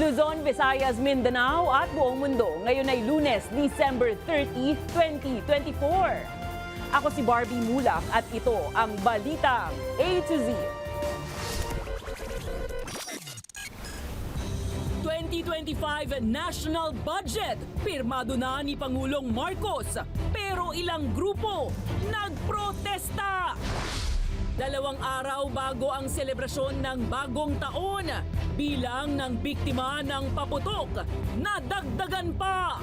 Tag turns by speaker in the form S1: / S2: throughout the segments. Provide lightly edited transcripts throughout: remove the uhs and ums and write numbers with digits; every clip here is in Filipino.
S1: Luzon, Visayas, Mindanao at buong mundo. Ngayon ay Lunes, December 30, 2024. Ako si Barbie Mulak at ito ang Balitang A to Z. 2025 National Budget. Pirmado na ni Pangulong Marcos. Pero ilang grupo nagprotesta. 2 araw bago ang selebrasyon ng bagong taon, bilang ng biktima ng paputok, nadagdagan pa.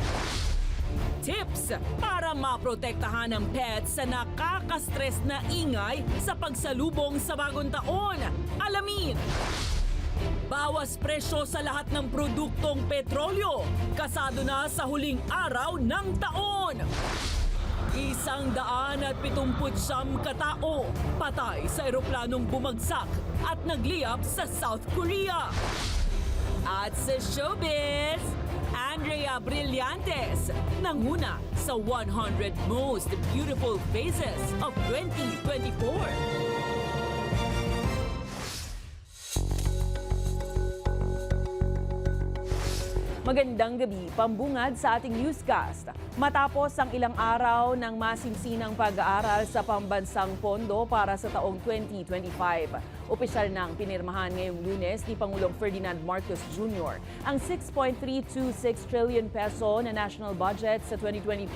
S1: Tips para maprotektahan ang pets sa nakaka-stress na ingay sa pagsalubong sa bagong taon. Alamin! Bawas presyo sa lahat ng produktong petrolyo, kasado na sa huling araw ng taon. 179 katao patay sa eroplanong bumagsak at nagliyab sa South Korea. At sa showbiz, Andrea Brillantes nanguna sa 100 Most Beautiful Faces of 2024. Magandang gabi, pambungad sa ating newscast. Matapos ang ilang araw ng masinsinang pag-aaral sa pambansang pondo para sa taong 2025, opisyal nang pinirmahan ngayong Lunes ni Pangulong Ferdinand Marcos Jr. ang 6.326 trillion peso na national budget sa 2025,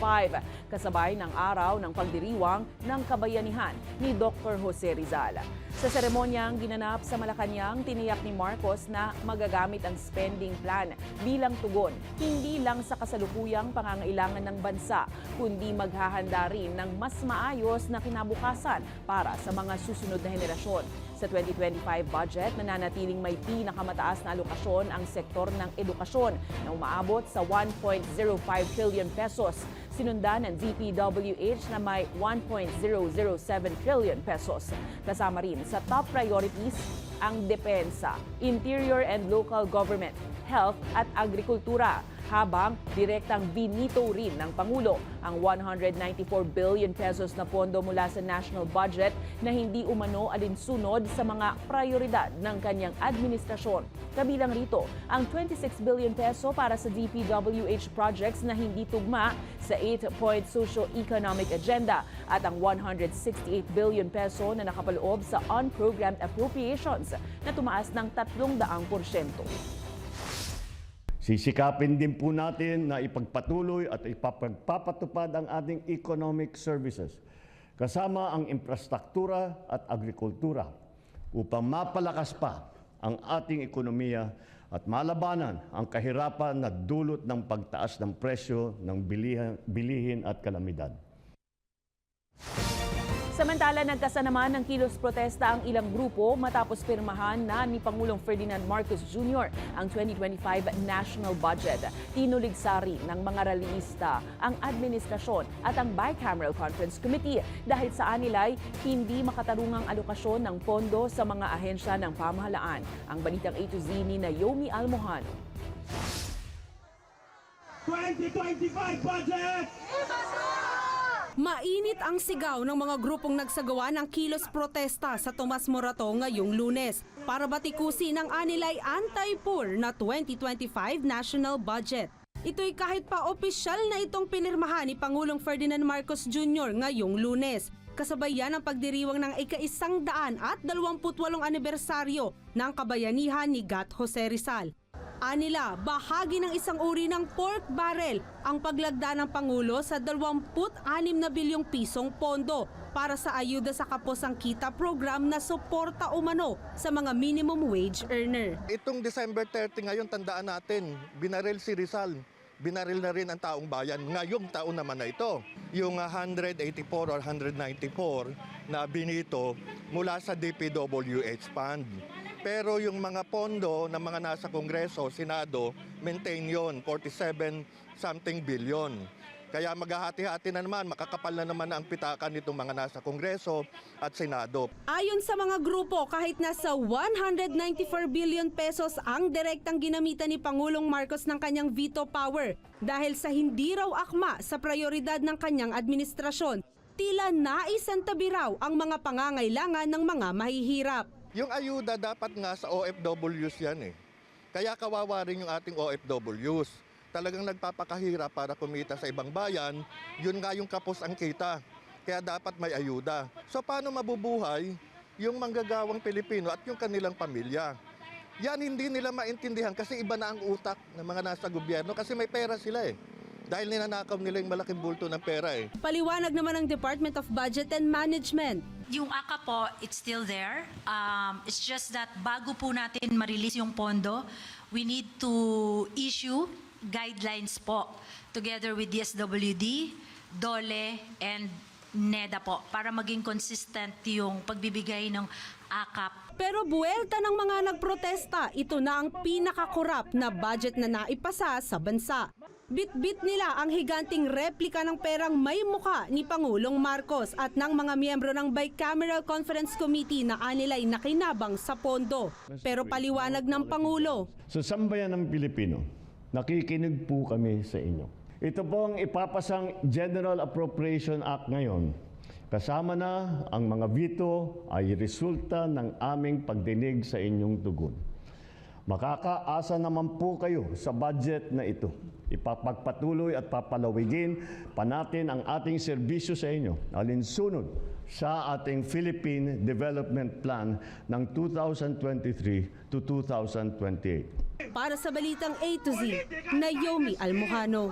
S1: kasabay ng araw ng pagdiriwang ng kabayanihan ni Dr. Jose Rizal. Sa seremonyang ginanap sa Malacanang, tiniyak ni Marcos na magagamit ang spending plan bilang tugon hindi lang sa kasalukuyang pangangailangan ng bansa, kundi maghahanda rin ng mas maayos na kinabukasan para sa mga susunod na henerasyon. Sa 2025 budget, nananatiling may pinakamataas na alokasyon ang sektor ng edukasyon na umaabot sa 1.05 trillion pesos. Sinundan ng DPWH na may 1.007 trillion pesos. Kasama rin sa top priorities ang depensa, interior and local government, health at agrikultura, habang direktang binito rin ng Pangulo ang 194 billion pesos na pondo mula sa national budget na hindi umano alinsunod sa mga prioridad ng kanyang administrasyon. Kabilang rito ang 26 billion peso para sa DPWH projects na hindi tugma sa 8-point socio-economic agenda at ang 168 billion peso na nakapaloob sa unprogrammed appropriations na tumaas ng 300%.
S2: Sisikapin din po natin na ipagpatuloy at ipapagpapatupad ang ating economic services kasama ang infrastruktura at agrikultura upang mapalakas pa ang ating ekonomiya at malabanan ang kahirapan na dulot ng pagtaas ng presyo ng bilihin at kalamidad.
S1: Samantala, nagkasa naman ng kilos protesta ang ilang grupo matapos pirmahan na ni Pangulong Ferdinand Marcos Jr. ang 2025 national budget. Tinuligsa rin ng mga rallyista ang administrasyon at ang Bicameral Conference Committee dahil sa anilay hindi makatarungang alokasyon ng pondo sa mga ahensya ng pamahalaan. Ang Balitang A to Z ni Naomi Almohano.
S3: 2025 budget!
S4: Mainit ang sigaw ng mga grupong nagsagawa ng kilos protesta sa Tomas Morato ngayong Lunes para batikusin ang anilay anti-poor na 2025 national budget. Ito'y kahit pa opisyal na itong pinirmahan ni Pangulong Ferdinand Marcos Jr. ngayong Lunes. Kasabay yan ang pagdiriwang ng ika-128 anibersaryo ng kabayanihan ni Gat Jose Rizal. Anila, bahagi ng isang uri ng pork barrel ang paglagda ng Pangulo sa 26 na bilyong pisong pondo para sa ayuda sa Kaposang Kita program na suporta umano sa mga minimum wage earner.
S5: Itong December 30 ngayon, tandaan natin, binaril si Rizal. Binaril na rin ang taong bayan ngayong taon naman na ito. Yung 184 or 194 na binito mula sa DPWH Fund. Pero yung mga pondo ng mga nasa Kongreso, Senado, maintain yon 47-something billion. Kaya maghahati-hati na naman, makakapal na naman ang pitakan nitong mga nasa Kongreso at Senado.
S4: Ayon sa mga grupo, kahit nasa 194 billion pesos ang direktang ginamitan ni Pangulong Marcos ng kanyang veto power dahil sa hindi raw akma sa prioridad ng kanyang administrasyon, tila naisantabi raw ang mga pangangailangan ng mga mahihirap.
S5: Yung ayuda dapat nga sa OFWs yan eh. Kaya kawawa rin yung ating OFWs. Talagang nagpapakahirap para kumita sa ibang bayan, yun nga yung kapos ang kita. Kaya dapat may ayuda. So paano mabubuhay yung manggagawang Pilipino at yung kanilang pamilya? Yan hindi nila maintindihan kasi iba na ang utak ng mga nasa gobyerno kasi may pera sila eh. Dahil ninanakaw nila yung malaking bulto ng pera eh.
S4: Paliwanag naman ng Department of Budget and Management.
S6: Yung AKA po, it's still there. It's just that bago po natin ma-release yung pondo, we need to issue guidelines po together with DSWD, DOLE, and NEDA po para maging consistent yung pagbibigay ng AKAP.
S4: Pero buwelta ng mga nagprotesta, ito na ang pinakakurap na budget na naipasa sa bansa. Bit-bit nila ang higanting replika ng perang may muka ni Pangulong Marcos at ng mga miyembro ng Bicameral Conference Committee na anilay nakinabang sa pondo. Pero paliwanag ng Pangulo,
S2: Sa sambayan ng Pilipino, nakikinig po kami sa inyo. Ito po ang ipapasang General Appropriation Act ngayon. Kasama na ang mga veto ay resulta ng aming pagdinig sa inyong tugon. Makakaasa naman po kayo sa budget na ito. Ipapagpatuloy at papalawigin pa natin ang ating serbisyo sa inyo alinsunod sa ating Philippine Development Plan ng 2023 to 2028.
S4: para sa Balitang A to Z, Naomi Almojano.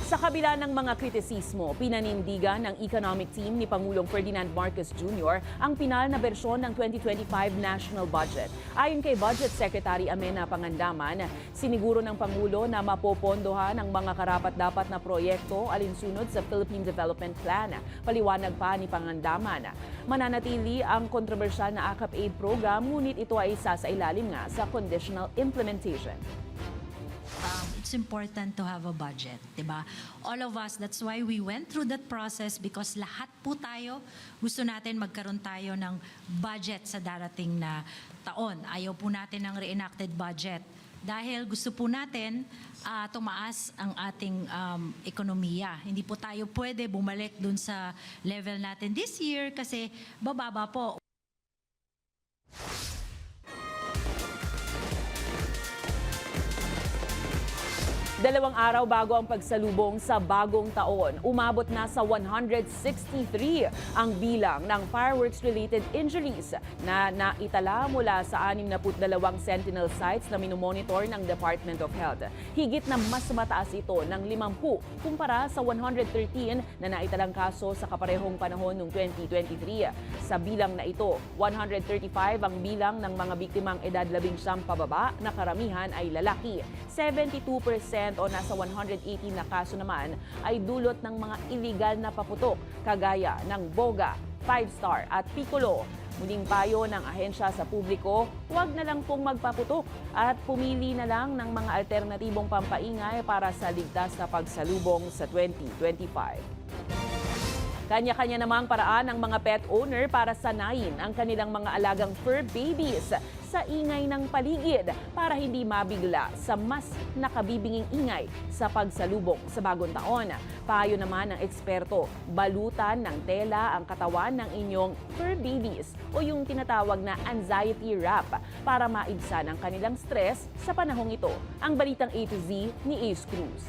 S1: Sa kabila ng mga kritisismo, pinanindigan ng economic team ni Pangulong Ferdinand Marcos Jr. ang pinal na bersyon ng 2025 national budget. Ayon kay Budget Secretary Amena Pangandaman, siniguro ng Pangulo na mapopondohan ang mga karapat-dapat na proyekto alinsunod sa Philippine Development Plan. Paliwanag pa ni Pangandaman, mananatili ang kontrobersyal na AKAP Aid program, ngunit ito ay isasailalim nga sa conditional implementation.
S6: It's important to have a budget, diba? All of us, that's why we went through that process because lahat po tayo, gusto natin magkaroon tayo ng budget sa darating na taon. Ayaw po natin ng reenacted budget dahil gusto po natin tumaas ang ating ekonomiya. Hindi po tayo pwede bumalik dun sa level natin this year kasi bababa po.
S1: 2 araw bago ang pagsalubong sa bagong taon, umabot na sa 163 ang bilang ng fireworks-related injuries na naitala mula sa 62 Sentinel sites na minomonitor ng Department of Health. Higit na mas mataas ito ng 50 kumpara sa 113 na naitalang kaso sa kaparehong panahon noong 2023. Sa bilang na ito, 135 ang bilang ng mga biktimang edad 19 pababa na karamihan ay lalaki. 72% o nasa 118 na kaso naman ay dulot ng mga illegal na paputok kagaya ng boga, 5-star at piccolo. Muling payo ng ahensya sa publiko, huwag na lang pong magpaputok at pumili na lang ng mga alternatibong pampaingay para sa ligtas na pagsalubong sa 2025. Kanya-kanya namang paraan ng mga pet owner para sanayin ang kanilang mga alagang fur babies sa ingay ng paligid para hindi mabigla sa mas nakabibinging ingay sa pagsalubong sa bagong taon. Payo naman ng eksperto, balutan ng tela ang katawan ng inyong fur babies o yung tinatawag na anxiety wrap para maibsan ang kanilang stress sa panahong ito. Ang Balitang A to Z ni Ace Cruz.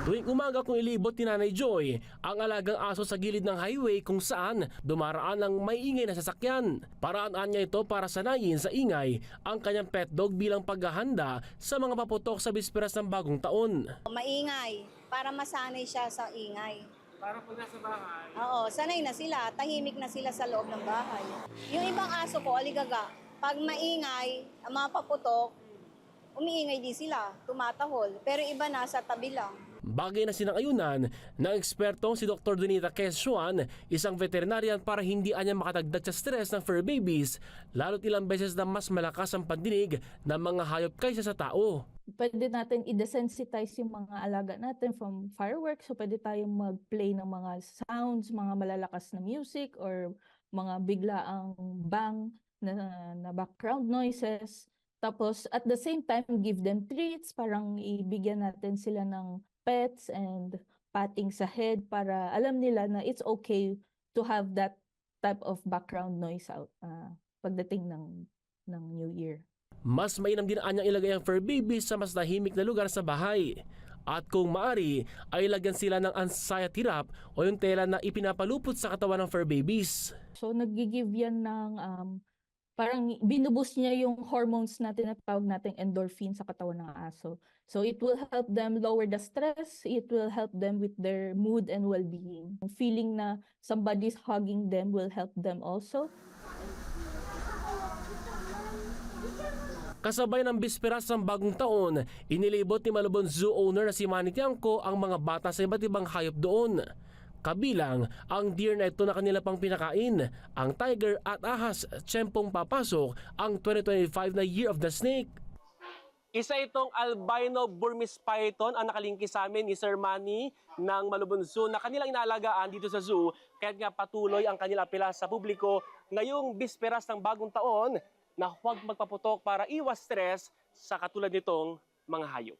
S7: Tuwing umaga kong ilibot ni Nanay Joy ang alagang aso sa gilid ng highway kung saan dumaraan ang may ingay na sasakyan. Paraan niya ito para sanayin sa ingay ang kanyang pet dog bilang paghahanda sa mga paputok sa bisperas ng bagong taon.
S8: Maingay, para masanay siya sa ingay.
S7: Para pag nasa bahay.
S8: Oo, sanay na sila, tahimik na sila sa loob ng bahay. Yung ibang aso ko, aligaga, pag maingay, ang mga paputok, umiingay din sila, tumatahol. Pero iba nasa tabi lang.
S7: Bagay na sinang-ayunan ng ekspertong si Dr. Donita Quezon, isang veterinarian para hindi anya makatagdag sa stress ng fur babies, lalo't ilang beses na mas malakas ang pandinig ng mga hayop kaysa sa tao.
S9: Pwede natin i-desensitize yung mga alaga natin from fireworks. So pwede tayong mag-play ng mga sounds, mga malalakas na music or mga biglaang bang na background noises. Tapos at the same time, give them treats, parang ibigyan natin sila ng pets and patting sa head para alam nila na it's okay to have that type of background noise out pagdating ng ng New Year.
S7: Mas mainam din anyang ilagay ang fur babies sa mas tahimik na lugar sa bahay. At kung maari, ay lagyan sila ng anxiety wrap o yung tela na ipinapalupot sa katawan ng fur babies.
S9: So nag-give yan ng parang binuboost niya yung hormones natin at tawag nating endorphin sa katawan ng aso. So it will help them lower the stress, it will help them with their mood and well-being. Feeling na somebody's hugging them will help them also.
S7: Kasabay ng bisperas ng bagong taon, inilibot ni Malabon Zoo owner na si Manny Tiangco ang mga bata sa iba't ibang hayop doon. Kabilang ang deer na ito na kanila pang pinakain, ang tiger at ahas tiyempong papasok ang 2025 na Year of the Snake. Isa itong albino Burmese python ang nakalingki sa amin ni Sir Manny ng Malabon Zoo na kanilang inaalagaan dito sa zoo, kaya't nga patuloy ang kanilang apela sa publiko ngayong bisperas ng bagong taon na huwag magpaputok para iwas stress sa katulad nitong mga hayop.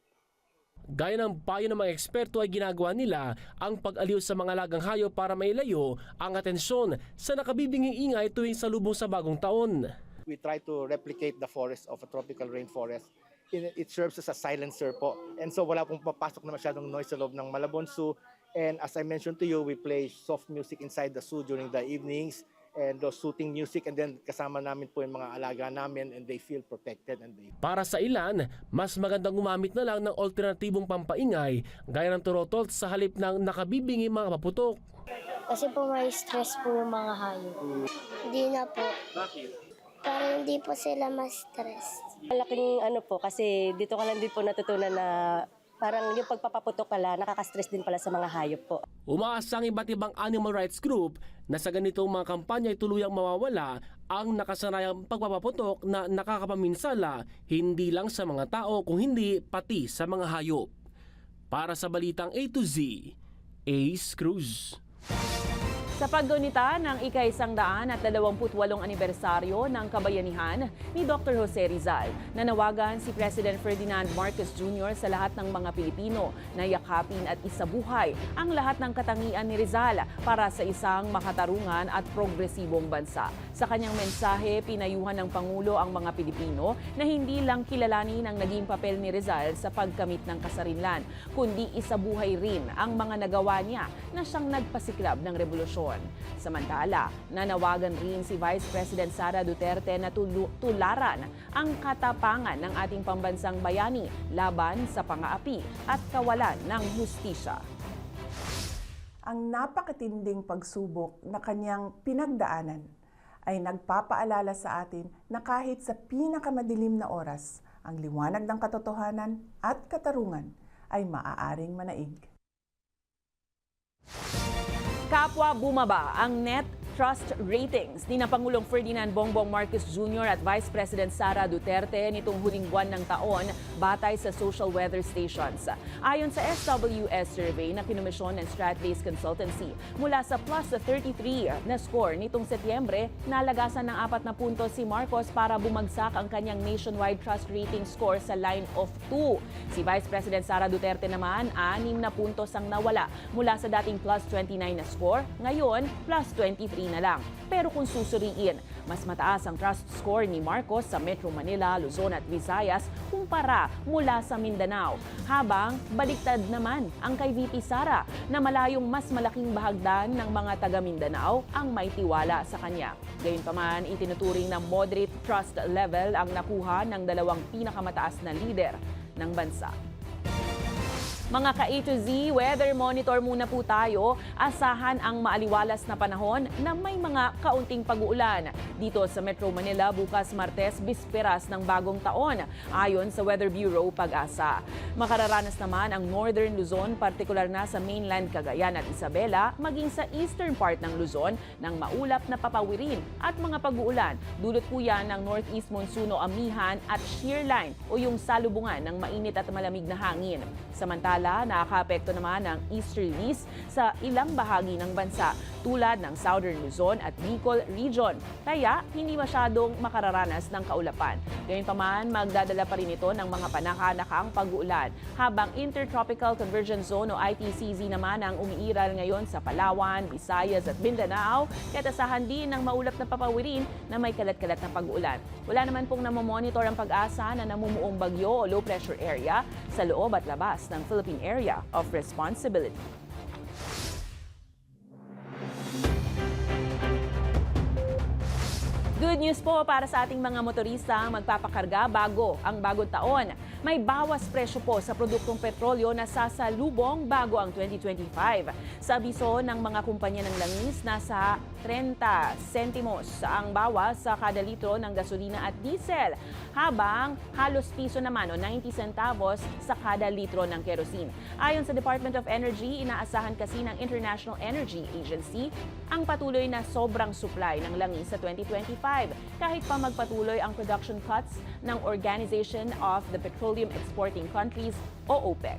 S7: Gaya ng payo ng mga eksperto ay ginagawa nila ang pag-aliw sa mga alagang hayop para mailayo ang atensyon sa nakabibinging ingay tuwing salubong sa bagong taon.
S10: We try to replicate the forest of a tropical rainforest. It serves as a silencer po. And so wala pong papasok na masyadong noise sa loob ng Malabon Zoo. And as I mentioned to you, we play soft music inside the zoo during the evenings. And those soothing music, and then kasama namin po yung mga alaga namin and they feel protected.
S7: Para sa ilan, mas magandang gumamit na lang ng alternatibong pampaingay gaya ng turotol sa halip ng nakabibingi mga paputok.
S11: Kasi po may stress po yung mga hayop. Hindi na po.
S7: Bakit?
S11: Para hindi po sila ma-stress.
S12: Malaking po kasi dito ka lang din po natutunan na parang yung pagpapaputok pala, nakaka-stress din pala sa mga hayop po.
S7: Umaasa ang iba't ibang animal rights group na sa ganitong mga kampanya ay tuluyang mawawala ang nakasanayang pagpapaputok na nakakapaminsala hindi lang sa mga tao kung hindi pati sa mga hayop. Para sa Balitang A to Z, Ace Cruz.
S1: Sa paggunita ng ika-128 anibersaryo ng kabayanihan ni Dr. Jose Rizal, nanawagan si President Ferdinand Marcos Jr. sa lahat ng mga Pilipino na yakapin at isabuhay ang lahat ng katangian ni Rizal para sa isang makatarungan at progresibong bansa. Sa kanyang mensahe, pinayuhan ng Pangulo ang mga Pilipino na hindi lang kilalanin ang naging papel ni Rizal sa pagkamit ng kasarinlan, kundi isabuhay rin ang mga nagawa niya na siyang nagpasiklab ng revolusyon. Samantala, nanawagan rin si Vice President Sara Duterte na tularan ang katapangan ng ating pambansang bayani laban sa pang-aapi at kawalan ng hustisya.
S13: Ang napakatinding pagsubok na kanyang pinagdaanan ay nagpapaalala sa atin na kahit sa pinakamadilim na oras, ang liwanag ng katotohanan at katarungan ay maaaring manaig.
S1: Kapwa bumaba ang net trust ratings ni na Pangulong Ferdinand Bongbong Marcos Jr. at Vice President Sara Duterte nitong huling buwan ng taon batay sa social weather stations. Ayon sa SWS survey na kinomisyon ng Strat-Based Consultancy, mula sa plus 33 na score nitong Setyembre, nalagasan ng 4 na puntos si Marcos para bumagsak ang kanyang nationwide trust rating score sa line of 2. Si Vice President Sara Duterte naman, 6 na puntos ang nawala mula sa dating plus 29 na score, ngayon plus 23 na lang. Pero kung susuriin, mas mataas ang trust score ni Marcos sa Metro Manila, Luzon at Visayas kumpara mula sa Mindanao. Habang baliktad naman ang kay VP Sara na malayong mas malaking bahagdan ng mga taga Mindanao ang may tiwala sa kanya. Gayunpaman, itinuturing na moderate trust level ang nakuha ng dalawang pinakamataas na lider ng bansa. Mga ka-A to Z, weather monitor muna po tayo. Asahan ang maaliwalas na panahon na may mga kaunting pag-uulan. Dito sa Metro Manila, bukas Martes, bisperas ng bagong taon, ayon sa Weather Bureau Pag-asa. Makararanas naman ang Northern Luzon, partikular na sa mainland Cagayan at Isabela, maging sa eastern part ng Luzon, ng maulap na papawirin at mga pag-uulan. Dulot po yan ng northeast monsuno amihan at shear line o yung salubungan ng mainit at malamig na hangin. Samantala, Samantala, nakakaapekto naman ang easterlies sa ilang bahagi ng bansa tulad ng Southern Luzon at Bicol Region. Kaya hindi masyadong makararanas ng kaulapan. Gayunpaman, magdadala pa rin ito ng mga panaka-nakaang pag-uulan. Habang Intertropical Convergence Zone o ITCZ naman ang umiiral ngayon sa Palawan, Visayas at Mindanao, kaya tasahan din ng maulap na papawirin na may kalat-kalat na pag-uulan. Wala naman pong namomonitor ang pag-asa na namumuong bagyo o low pressure area sa loob at labas ng Philippine Area of Responsibility. Good news po para sa ating mga motorista magpapakarga bago ang bagong taon. May bawas presyo po sa produktong petrolyo na sasalubong bago ang 2025. Sa abiso ng mga kumpanya ng langis, nasa 30 sentimos ang bawas sa kada litro ng gasolina at diesel, habang halos piso naman o 90 centavos sa kada litro ng kerosene. Ayon sa Department of Energy, inaasahan kasi ng International Energy Agency ang patuloy na sobrang supply ng langis sa 2025 kahit pa magpatuloy ang production cuts ng Organization of the Petroleum Exporting Countries o OPEC.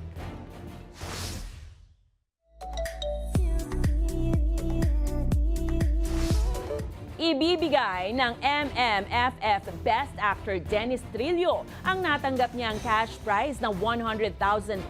S1: Ibibigay ng MMFF Best Actor Dennis Trillo ang natanggap niyang cash prize na 100,000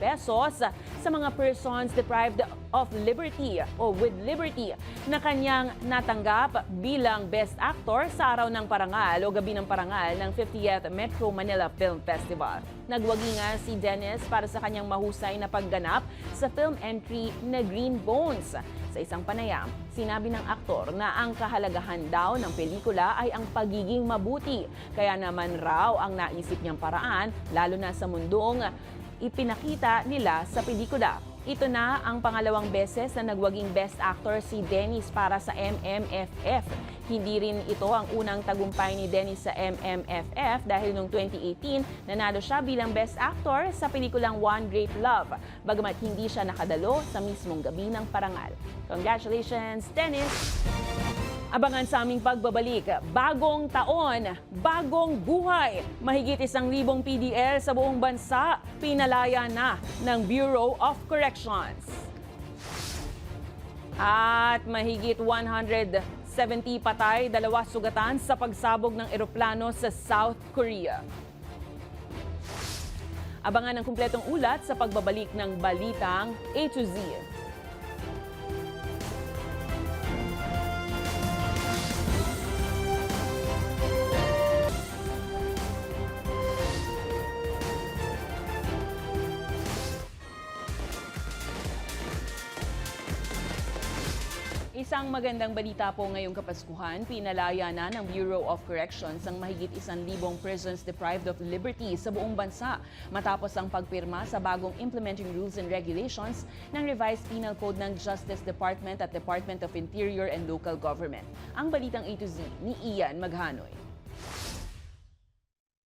S1: pesos sa mga persons deprived of liberty o with liberty na kanyang natanggap bilang Best Actor sa araw ng parangal o gabi ng parangal ng 50th Metro Manila Film Festival. Nagwagi nga si Dennis para sa kanyang mahusay na pagganap sa film entry na Green Bones. Sa isang panayam, sinabi ng aktor na ang kahalagahan daw ng pelikula ay ang pagiging mabuti. Kaya naman raw ang naisip niyang paraan, lalo na sa mundong ipinakita nila sa pelikula. Ito na ang pangalawang beses na nagwaging Best Actor si Dennis para sa MMFF. Hindi rin ito ang unang tagumpay ni Dennis sa MMFF dahil noong 2018, nanalo siya bilang Best Actor sa pelikulang One Great Love, bagamat hindi siya nakadalo sa mismong gabi ng parangal. Congratulations, Dennis! Abangan sa aming pagbabalik, bagong taon, bagong buhay. Mahigit 1,000 PDL sa buong bansa, pinalaya na ng Bureau of Corrections. At mahigit 170 patay, 2 sugatan sa pagsabog ng eroplano sa South Korea. Abangan ang kumpletong ulat sa pagbabalik ng Balitang A to Z. Isang magandang balita po ngayong Kapaskuhan, pinalaya na ng Bureau of Corrections ang mahigit 1,000 persons deprived of liberty sa buong bansa matapos ang pagpirma sa bagong Implementing Rules and Regulations ng Revised Penal Code ng Justice Department at Department of Interior and Local Government. Ang Balitang A to Z ni Ian Maghanoy.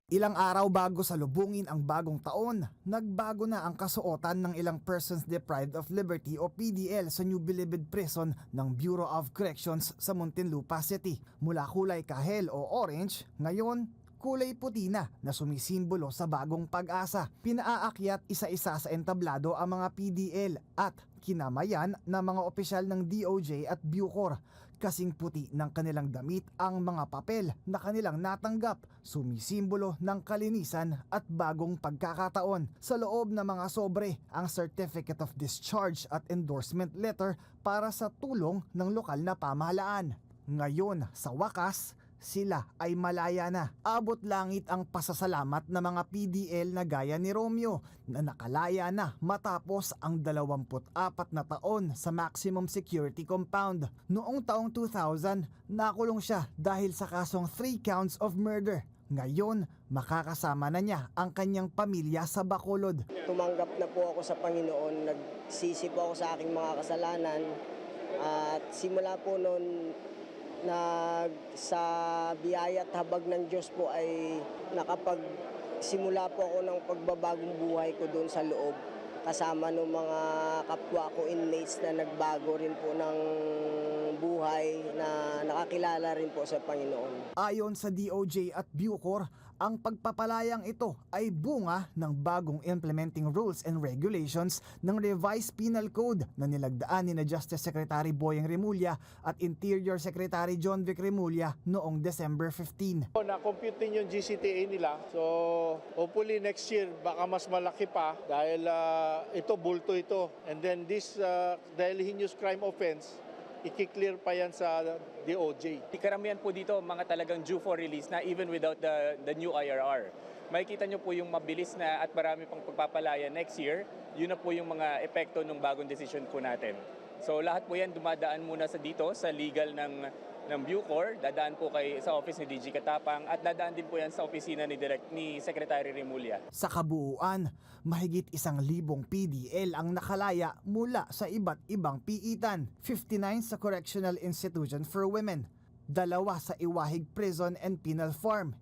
S14: Ilang araw bago salubungin ang bagong taon, nagbago na ang kasuotan ng ilang persons deprived of liberty o PDL sa New Bilibid Prison ng Bureau of Corrections sa Muntinlupa City. Mula kulay kahel o orange, ngayon kulay puti na sumisimbolo sa bagong pag-asa. Pinaakyat isa-isa sa entablado ang mga PDL at kinamayan ng mga opisyal ng DOJ at Bucor. Kasing puti ng kanilang damit ang mga papel na kanilang natanggap, sumisimbolo ng kalinisan at bagong pagkakataon. Sa loob ng mga sobre, ang Certificate of Discharge at Endorsement Letter para sa tulong ng lokal na pamahalaan. Ngayon, sa wakas, sila ay malaya na. Abot langit ang pasasalamat ng mga PDL na gaya ni Romeo na nakalaya na matapos ang 24 na taon sa maximum security compound. Noong taong 2000, nakulong siya dahil sa kasong 3 counts of murder. Ngayon, makakasama na niya ang kanyang pamilya sa Bacolod.
S15: Tumanggap na po ako sa Panginoon, nagsisi po ako sa aking mga kasalanan at simula po noon sa biyaya at habag ng Diyos po ay nakapagsimula po ako ng pagbabagong buhay ko doon sa loob. Kasama ng mga kapwa ko inmates na nagbago rin po ng buhay na makakilala rin po sa Panginoon.
S14: Ayon sa DOJ at Bucor, ang pagpapalayang ito ay bunga ng bagong implementing rules and regulations ng revised penal code na nilagdaan ni Justice Secretary Boyeng Remulla at Interior Secretary John Vic Remulla noong December 15.
S16: Na-compute din yung GCTA nila. So hopefully next year baka mas malaki pa dahil ito bulto ito. And then this dahil heinous crime offense, i-clear pa yan sa DOJ.
S17: Karamihan po dito mga talagang due for release na even without the new IRR. Makikita nyo po yung mabilis na at marami pang pagpapalaya next year. Yun na po yung mga epekto ng bagong decision po natin. So lahat po yan dumadaan muna sa legal ng Bucor, dadaan po sa office ni DG Katapang at dadaan din po yan sa opisina ni Secretary Remulla.
S14: Sa kabuuan, mahigit 1,000 PDL ang nakalaya mula sa iba't ibang piitan. 59 sa Correctional Institution for Women, 2 sa Iwahig Prison and Penal Farm,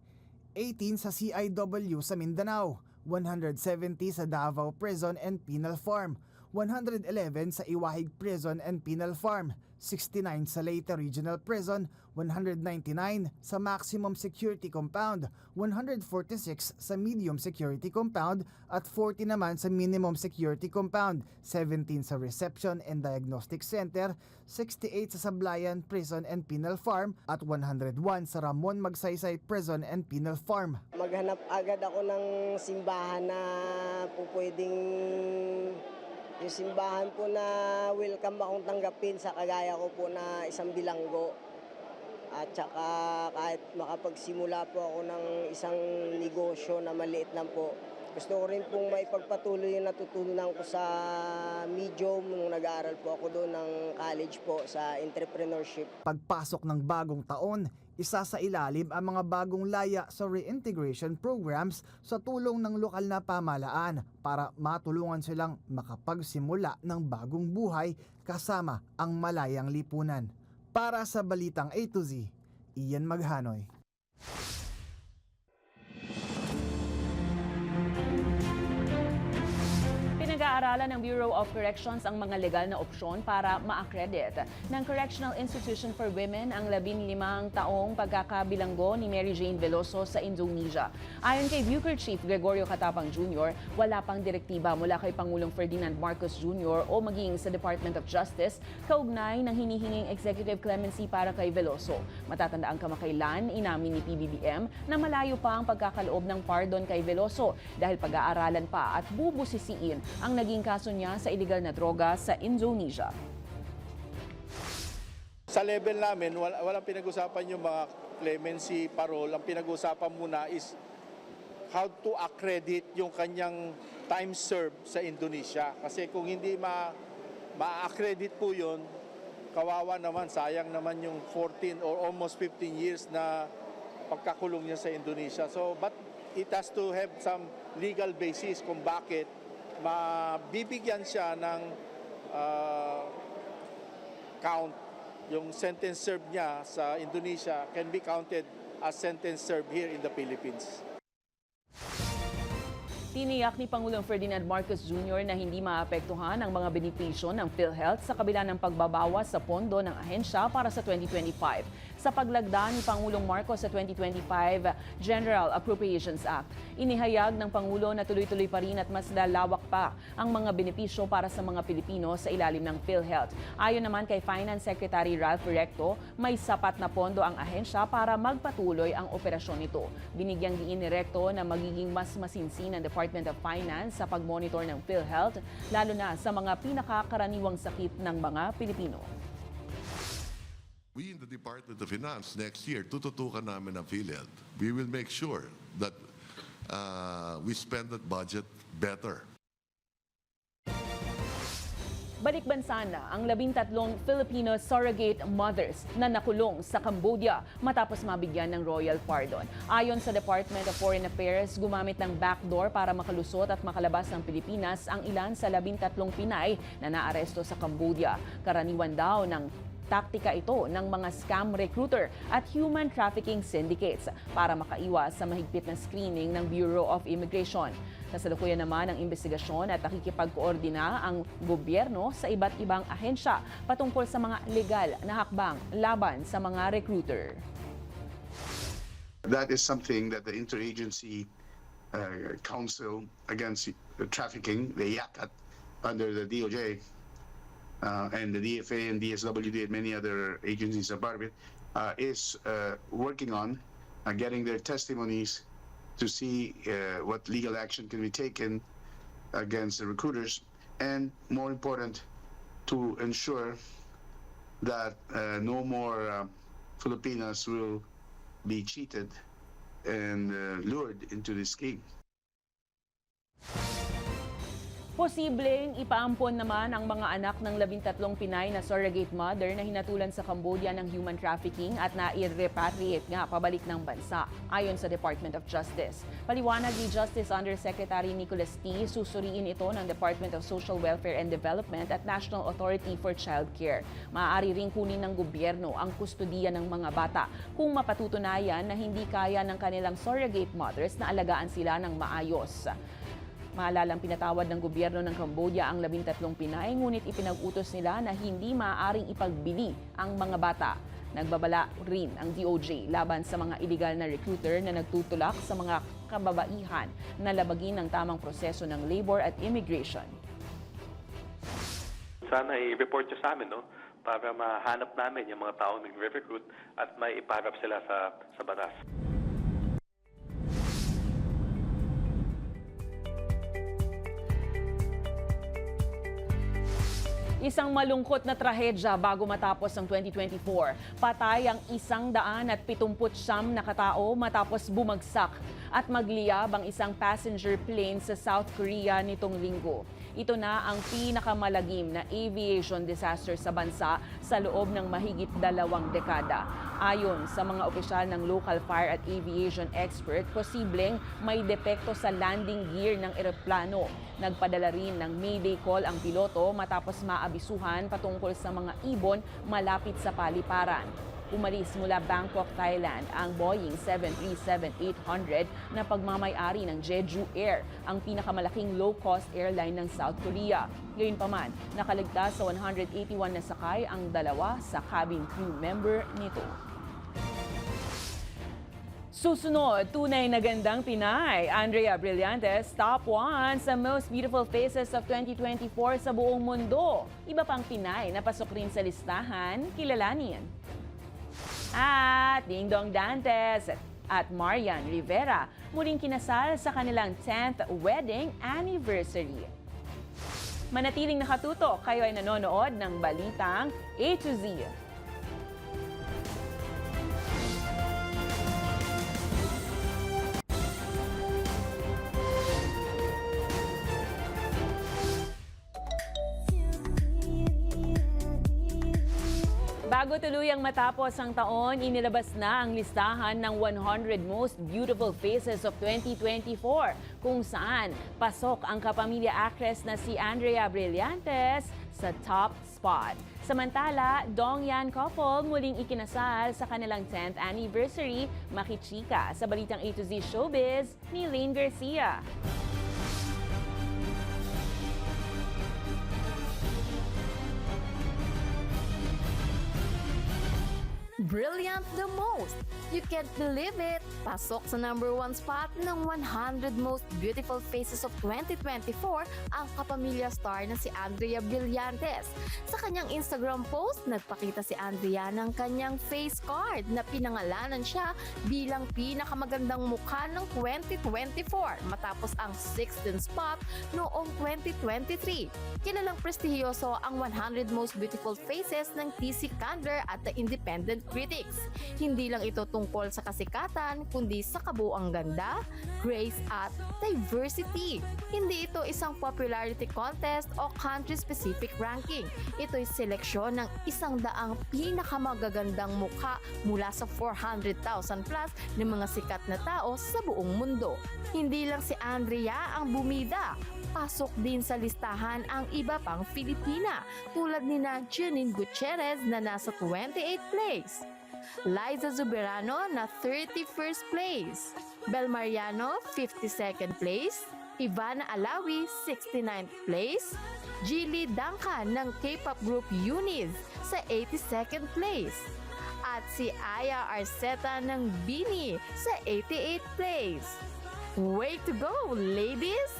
S14: 18 sa CIW sa Mindanao, 170 sa Davao Prison and Penal Farm, 111 sa Iwahig Prison and Penal Farm, 69 sa Leyte Regional Prison, 199 sa Maximum Security Compound, 146 sa Medium Security Compound at 40 naman sa Minimum Security Compound, 17 sa Reception and Diagnostic Center, 68 sa Sablayan Prison and Penal Farm at 101 sa Ramon Magsaysay Prison and Penal Farm.
S15: Maghanap agad ako ng simbahan na po pwedeng yung simbahan po na welcome akong tanggapin sa kagaya ko po na isang bilanggo. At saka kahit makapagsimula po ako ng isang negosyo na maliit lang po, gusto ko rin pong maipagpatuloy yung natutunan ko sa medium nung nag-aaral po ako doon ng college po sa entrepreneurship.
S14: Pagpasok ng bagong taon, isa sa ilalim ang mga bagong laya sa reintegration programs sa tulong ng lokal na pamahalaan para matulungan silang makapagsimula ng bagong buhay kasama ang malayang lipunan. Para sa Balitang A to Z, Ian Maghanoy.
S1: Pinag-aaralan ng Bureau of Corrections ang mga legal na opsyon para ma-accredit ng Correctional Institution for Women ang 15 taong pagkakabilanggo ni Mary Jane Veloso sa Indonesia. Ayon kay Bucor Chief Gregorio Katapang Jr., wala pang direktiba mula kay Pangulong Ferdinand Marcos Jr. o maging sa Department of Justice kaugnay ng hinihinging executive clemency para kay Veloso. Matatandaan kamakailan, inamin ni PBBM na malayo pa ang pagkakaloob ng pardon kay Veloso dahil pag-aaralan pa at bubusisiin ang naging kaso niya sa illegal na droga sa Indonesia.
S16: Sa level namin, walang pinag-usapan yung mga clemency, parole. Ang pinag-usapan muna is how to accredit yung kanyang time served sa Indonesia. Kasi kung hindi ma-accredit po yun, kawawa naman, sayang naman yung 14 or almost 15 years na pagkakulong niya sa Indonesia. So, but it has to have some legal basis kung bakit mabibigyan siya ng count. Yung sentence served niya sa Indonesia can be counted as sentence served here in the Philippines.
S1: Tiniyak ni Pangulong Ferdinand Marcos Jr. na hindi maapektuhan ang mga benepisyo ng PhilHealth sa kabila ng pagbabawas sa pondo ng ahensya para sa 2025. Sa paglagda ni Pangulong Marcos sa 2025 General Appropriations Act, inihayag ng Pangulo na tuloy-tuloy pa rin at mas lalawak pa ang mga benepisyo para sa mga Pilipino sa ilalim ng PhilHealth. Ayon naman kay Finance Secretary Ralph Recto, may sapat na pondo ang ahensya para magpatuloy ang operasyon nito. Binigyang diin ni Recto na magiging mas masinsin ang Department of Finance sa pagmonitor ng PhilHealth, lalo na sa mga pinakakaraniwang sakit ng mga Pilipino.
S18: We in the Department of Finance next year, tututukan namin ang PhilHealth. We will make sure that we spend that budget better.
S1: Balikbansa na ang 13 Filipino surrogate mothers na nakulong sa Cambodia matapos mabigyan ng royal pardon. Ayon sa Department of Foreign Affairs, gumamit ng backdoor para makalusot at makalabas ng Pilipinas ang ilan sa 13 Pinay na naaresto sa Cambodia. Karaniwan daw ng taktika ito ng mga scam recruiter at human trafficking syndicates para makaiwas sa mahigpit na screening ng Bureau of Immigration. Kasalukuyan naman ang investigasyon at nakikipagkoordina ang gobyerno sa iba't ibang ahensya patungkol sa mga legal na hakbang laban sa mga recruiter.
S19: That is something that the Interagency Council Against Trafficking, the IACAT, under the DOJ, and the DFA and DSWD and many other agencies are part of it, is working on getting their testimonies to see what legal action can be taken against the recruiters, and more important, to ensure that no more Filipinas will be cheated and lured into this scheme.
S1: Posibleng ipaampon naman ang mga anak ng 13 Pinay na surrogate mother na hinatulan sa Cambodia ng human trafficking at na-repatriate nga pabalik ng bansa, ayon sa Department of Justice. Paliwanag ni Justice Undersecretary Nicholas T., susuriin ito ng Department of Social Welfare and Development at National Authority for Child Care. Maaari ring kunin ng gobyerno ang kustudiya ng mga bata kung mapatutunayan na hindi kaya ng kanilang surrogate mothers na alagaan sila ng maayos. Maalalang pinatawad ng gobyerno ng Cambodia ang 13 Pinay, ngunit ipinag-utos nila na hindi maaaring ipagbili ang mga bata. Nagbabala rin ang DOJ laban sa mga illegal na recruiter na nagtutulak sa mga kababaihan na labagin ng tamang proseso ng labor at immigration.
S20: Sana i-report nyo sa amin, no? Para mahanap namin yung mga taong nag-recruit at may iparap sila sa batas.
S1: Isang malungkot na trahedya bago matapos ang 2024. Patay ang 179 na katao matapos bumagsak at magliyab ang isang passenger plane sa South Korea nitong linggo. Ito na ang pinakamalagim na aviation disaster sa bansa sa loob ng mahigit 2 dekada. Ayon sa mga opisyal ng local fire at aviation expert, posibleng may depekto sa landing gear ng eroplano. Nagpadala rin ng mayday call ang piloto matapos maabisuhan patungkol sa mga ibon malapit sa paliparan. Umalis mula Bangkok, Thailand ang Boeing 737-800 na pagmamay-ari ng Jeju Air, ang pinakamalaking low-cost airline ng South Korea. Gayunpaman, nakaligtas sa 181 na sakay ang 2 sa cabin crew member nito. Susunod, tunay na gandang Pinay. Andrea Brillantes, top 1 sa Most Beautiful Faces of 2024 sa buong mundo. Iba pang Pinay na pasok rin sa listahan, kilalanin. At Ding Dong Dantes at Marian Rivera muling kinasal sa kanilang 10th wedding anniversary. Manatiling nakatutok, kayo ay nanonood ng Balitang A to Z. Bago tuluyang matapos ang taon, inilabas na ang listahan ng 100 Most Beautiful Faces of 2024, kung saan pasok ang kapamilya actress na si Andrea Brillantes sa top spot. Samantala, Dongyan couple muling ikinasal sa kanilang 10th anniversary, makichika sa Balitang A to Z Showbiz ni Lane Garcia.
S21: Brilliant the most! You can't believe it! Pasok sa number 1 spot ng 100 Most Beautiful Faces of 2024 ang kapamilya star na si Andrea Brillantes. Sa kanyang Instagram post, nagpakita si Andrea ng kanyang face card na pinangalanan siya bilang pinakamagandang mukha ng 2024 matapos ang 16th spot noong 2023. Kilalang prestihiyoso ang 100 Most Beautiful Faces ng TC Candler at the Independent Critics. Hindi lang ito tungkol sa kasikatan, kundi sa kabuuang ganda, grace at diversity. Hindi ito isang popularity contest o country-specific ranking. Ito'y seleksyon ng 100 pinakamagagandang mukha mula sa 400,000 plus ng mga sikat na tao sa buong mundo. Hindi lang si Andrea ang bumida. Pasok din sa listahan ang iba pang Filipina tulad ni Janine Gutierrez na nasa 28th place, Liza Zuberano na 31st place, Bel Mariano 52nd place, Ivana Alawi, 69th place. Jilly Duncan ng K-pop group Uniz sa 82nd place. At si Aya Arceta ng Bini sa 88th place. Way to go, ladies!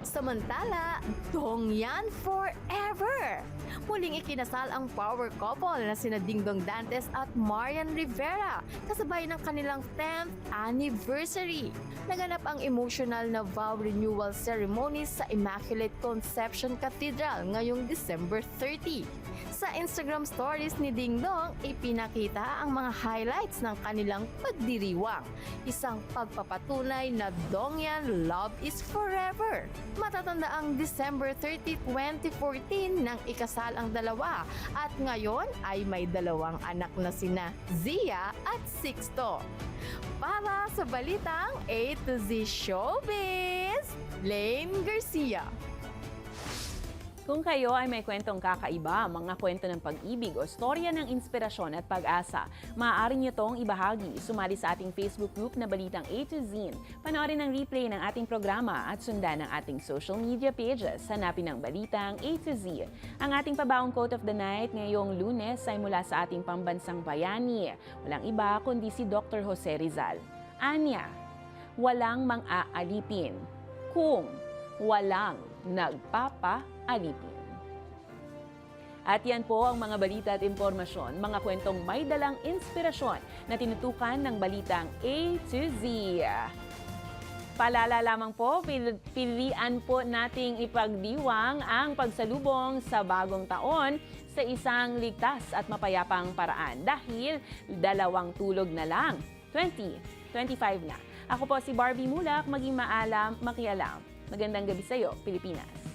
S21: Samantala, Dongyan forever! Muling ikinasal ang power couple na sina Dingdong Dantes at Marian Rivera kasabay ng kanilang 10th anniversary. Naganap ang emotional na vow renewal ceremony sa Immaculate Conception Cathedral ngayong December 30. Sa Instagram stories ni Dingdong, ipinakita ang mga highlights ng kanilang pagdiriwang. Isang pagpapatunay na Dongyan love is forever. Matatanda ang December 30, 2014 nang ikasal ang dalawa at ngayon ay may dalawang anak na sina Zia at Sixto. Para sa balitang A to Z Showbiz, Lane Garcia.
S1: Kung kayo ay may kwentong kakaiba, mga kwento ng pag-ibig o storya ng inspirasyon at pag-asa, maaari niyo tong ibahagi. Sumali sa ating Facebook group na Balitang A to Z. Panoorin ang replay ng ating programa at sundan ang ating social media pages. Hanapin ang Balitang A to Z. Ang ating pabaong quote of the night ngayong Lunes ay mula sa ating pambansang bayani. Walang iba kundi si Dr. Jose Rizal. Anya, walang mang-aalipin kung walang nagpapaalipin. At yan po ang mga balita at impormasyon, mga kwentong may dalang inspirasyon na tinutukan ng Balitang A to Z. Paalala lamang po, pilian po nating ipagdiwang ang pagsalubong sa bagong taon sa isang ligtas at mapayapang paraan dahil 2 tulog na lang, 2025 na. Ako po si Barbie Mulak, maging maalam, makialam. Magandang gabi sa iyo, Pilipinas.